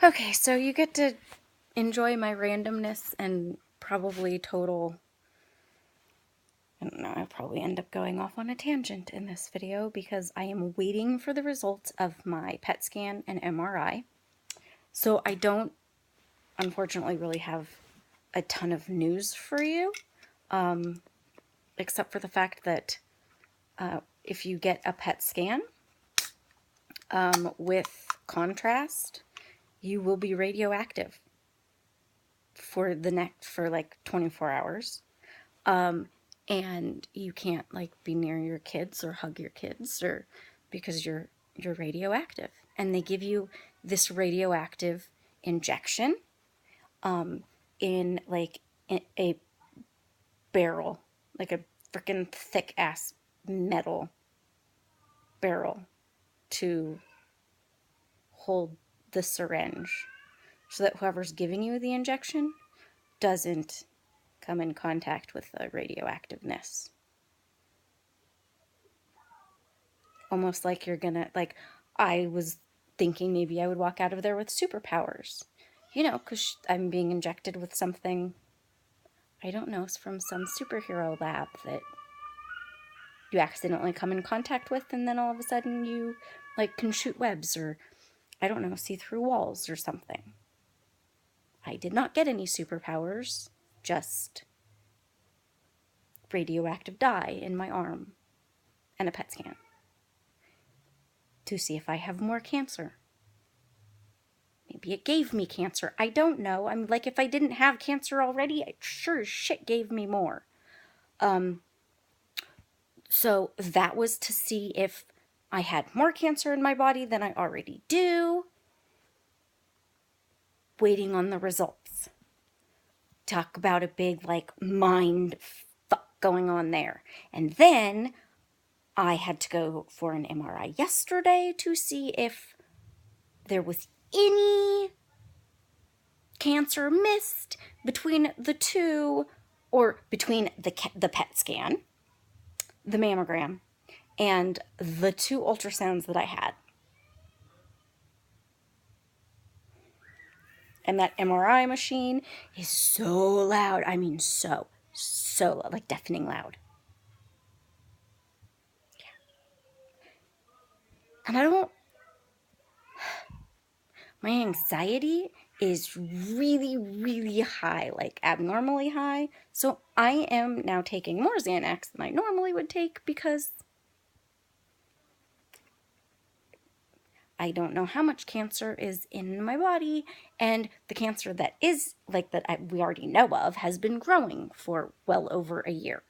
Okay, so you get to enjoy my randomness and probably total, I don't know, I'll probably end up going off on a tangent in this video because I am waiting for the results of my PET scan and MRI. So I don't, unfortunately, really have a ton of news for you, except for the fact that if you get a PET scan with contrast, you will be radioactive for like 24 hours. And you can't like be near your kids or hug your kids or because you're radioactive. And they give you this radioactive injection in like a barrel, like a freaking thick ass metal barrel to hold the syringe so that whoever's giving you the injection doesn't come in contact with the radioactiveness. Almost like you're gonna, like, I was thinking maybe I would walk out of there with superpowers. You know, because I'm being injected with something, I don't know, it's from some superhero lab that you accidentally come in contact with, and then all of a sudden you, like, can shoot webs or, I don't know, see through walls or something. I did not get any superpowers, just radioactive dye in my arm and a PET scan to see if I have more cancer. Maybe it gave me cancer. I don't know. I'm like, if I didn't have cancer already, it sure as shit gave me more. So that was to see if I had more cancer in my body than I already do. Waiting on the results. Talk about a big, like, mind fuck going on there. And then I had to go for an MRI yesterday to see if there was any cancer missed between the two, or between the PET scan, the mammogram, and the two ultrasounds that I had. And that MRI machine is so loud. I mean, so loud, like deafening loud. Yeah. And I don't, my anxiety is really, really high, like abnormally high. So I am now taking more Xanax than I normally would take because I don't know how much cancer is in my body, and the cancer that is, like, we already know of has been growing for well over a year.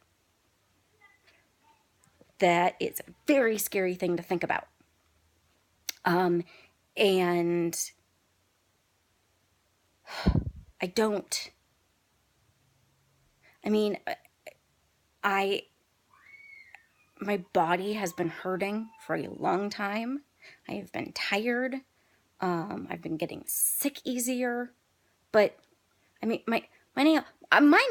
That is a very scary thing to think about. And I don't, I mean, my body has been hurting for a long time. I have been tired. I've been getting sick easier, but I mean, my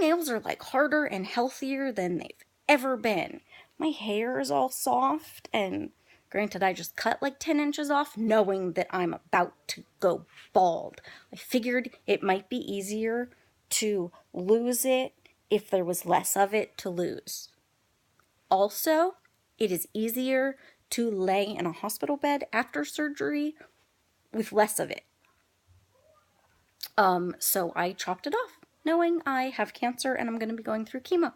nails are like harder and healthier than they've ever been. My hair is all soft, and granted, I just cut like 10 inches off knowing that I'm about to go bald. I figured it might be easier to lose it if there was less of it to lose. Also, it is easier to lay in a hospital bed after surgery with less of it. So I chopped it off, knowing I have cancer and I'm going to be going through chemo.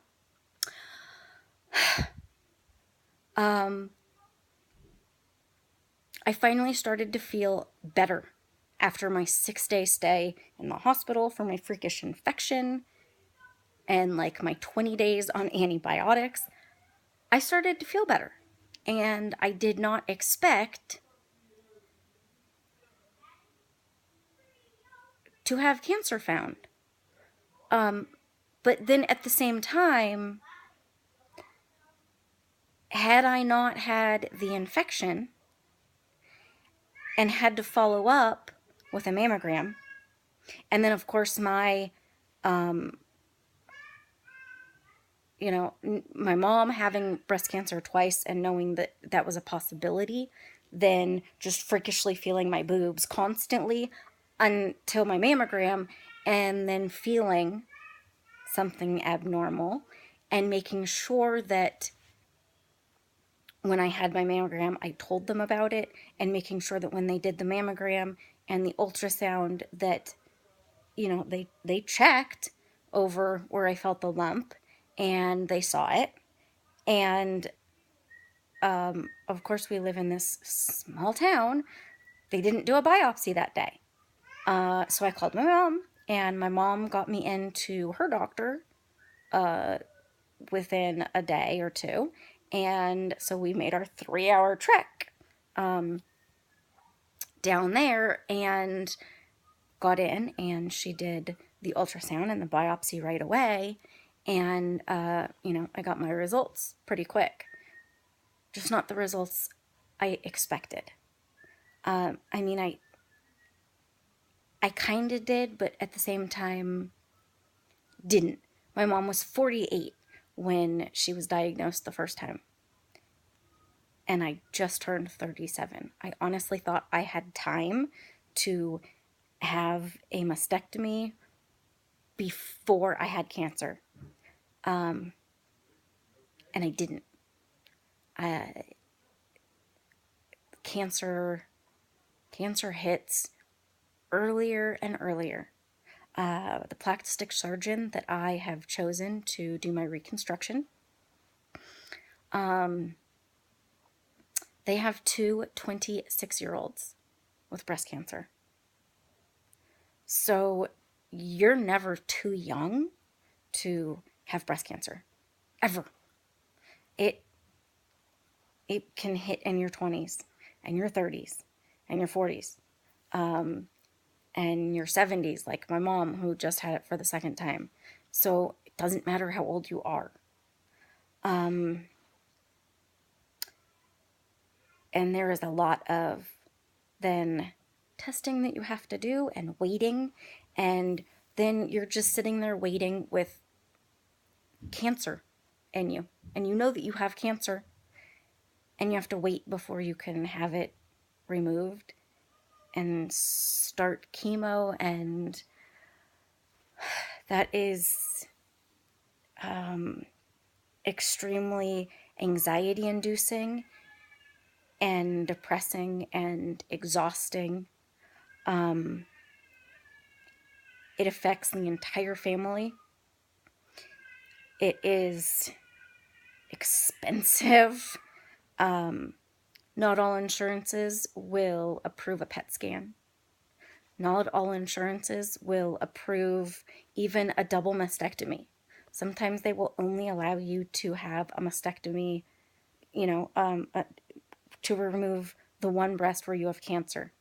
I finally started to feel better after my 6-day stay in the hospital for my freakish infection and like my 20 days on antibiotics. I started to feel better, and I did not expect to have cancer found. But then at the same time, had I not had the infection and had to follow up with a mammogram, and then of course my my mom having breast cancer twice and knowing that that was a possibility, then just freakishly feeling my boobs constantly, until my mammogram, and then feeling something abnormal and making sure that when I had my mammogram, I told them about it, and making sure that when they did the mammogram and the ultrasound that, they checked over where I felt the lump and they saw it. And of course, we live in this small town. They didn't do a biopsy that day. So I called my mom, and my mom got me into her doctor within a day or two. And so we made our 3-hour trek down there and got in, and she did the ultrasound and the biopsy right away. And, I got my results pretty quick. Just not the results I expected. I mean, I kind of did, but at the same time, didn't. My mom was 48 when she was diagnosed the first time, and I just turned 37. I honestly thought I had time to have a mastectomy before I had cancer, and I didn't. Cancer hits earlier and earlier. The plastic surgeon that I have chosen to do my reconstruction, they have two 26-year-olds with breast cancer. So you're never too young to have breast cancer, ever. It can hit in your 20s and your 30s and your 40s and your 70s, like my mom, who just had it for the second time. So it doesn't matter how old you are. And there is a lot of then testing that you have to do and waiting, and then you're just sitting there waiting with cancer in you, and you know that you have cancer, and you have to wait before you can have it removed and start chemo. And that is extremely anxiety inducing and depressing and exhausting. It affects the entire family. It is expensive. Not all insurances will approve a PET scan. Not all insurances will approve even a double mastectomy. Sometimes they will only allow you to have a mastectomy, to remove the one breast where you have cancer.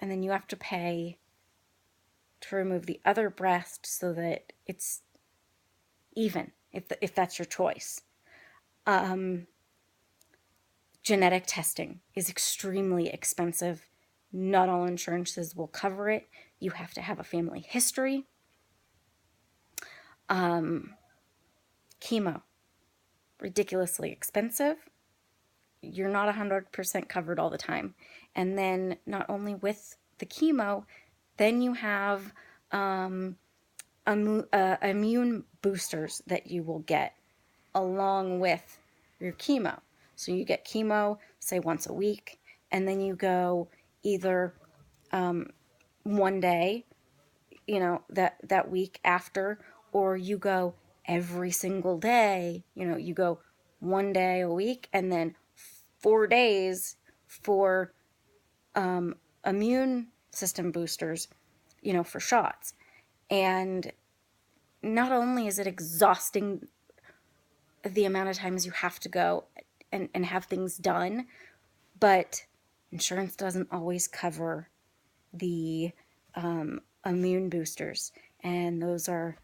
And then you have to pay to remove the other breast so that it's even, if that's your choice. Genetic testing is extremely expensive. Not all insurances will cover it. You have to have a family history. Chemo, ridiculously expensive. You're not 100% covered all the time. And then not only with the chemo, then you have immune boosters that you will get along with your chemo. So you get chemo, say, once a week, and then you go either one day, that week after, or you go every single day. You go one day a week, and then 4 days for immune system boosters, for shots. And not only is it exhausting the amount of times you have to go and have things done, but insurance doesn't always cover the immune boosters, and those are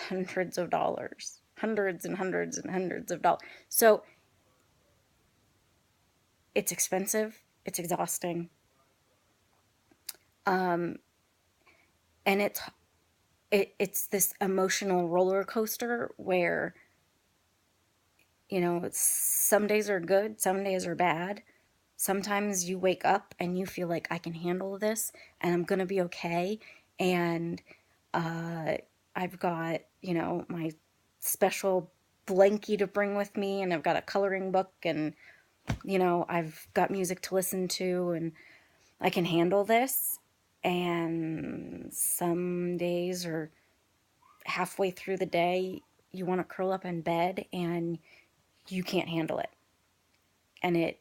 hundreds of dollars, hundreds and hundreds and hundreds of dollars. So it's expensive, it's exhausting, and it's this emotional roller coaster where some days are good, some days are bad, Sometimes you wake up and you feel like, I can handle this and I'm going to be okay. And I've got, my special blankie to bring with me, and I've got a coloring book, and, I've got music to listen to, and I can handle this. And some days, or halfway through the day, you want to curl up in bed and you can't handle it. And it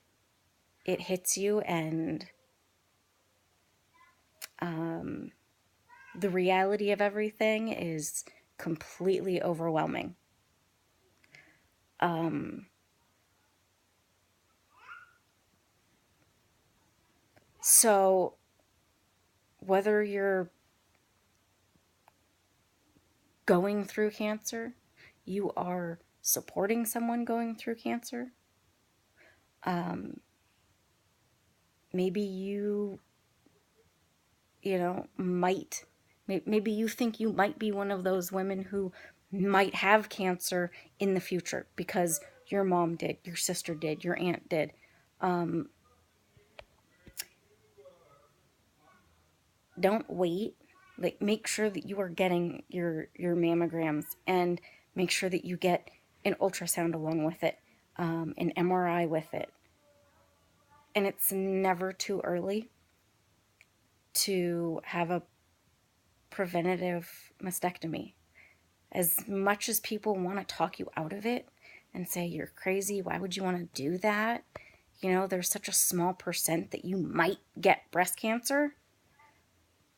hits you, and the reality of everything is completely overwhelming. So whether you're going through cancer, you are supporting someone going through cancer, maybe maybe you think you might be one of those women who might have cancer in the future because your mom did, your sister did, your aunt did. Don't wait. Like, make sure that you are getting your mammograms, and make sure that you get an ultrasound along with it, an MRI with it. And it's never too early to have a preventative mastectomy. As much as people want to talk you out of it and say you're crazy, why would you want to do that? There's such a small percent that you might get breast cancer,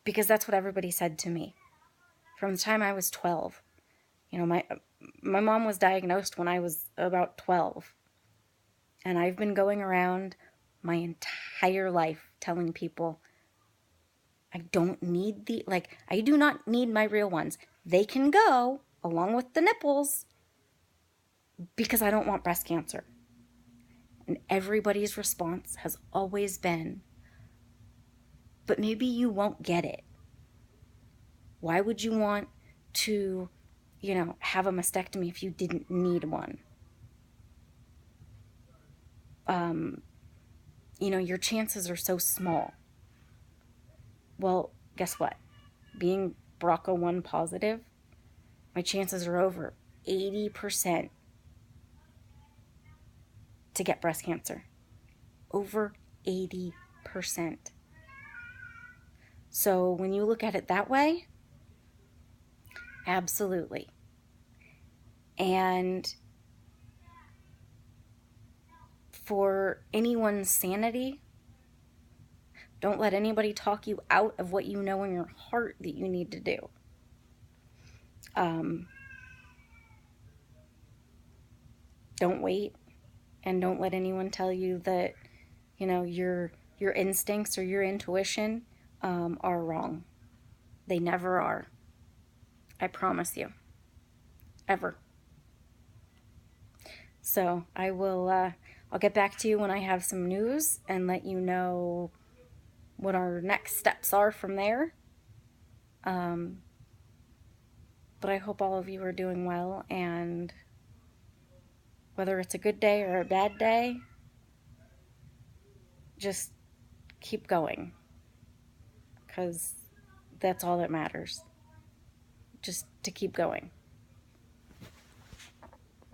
because that's what everybody said to me from the time I was 12. My mom was diagnosed when I was about 12. And I've been going around my entire life telling people, I don't need I do not need my real ones. They can go along with the nipples, because I don't want breast cancer. And everybody's response has always been, but maybe you won't get it. Why would you want to, have a mastectomy if you didn't need one? Your chances are so small. Well, guess what? Being BRCA1 positive, my chances are over 80% to get breast cancer. Over 80%. So when you look at it that way, absolutely. And for anyone's sanity, don't let anybody talk you out of what you know in your heart that you need to do. Don't wait, and don't let anyone tell you that, your instincts or your intuition are wrong. They never are. I promise you. Ever. So I'll get back to you when I have some news and let you know what our next steps are from there. But I hope all of you are doing well, and whether it's a good day or a bad day, just keep going, because that's all that matters. Just to keep going.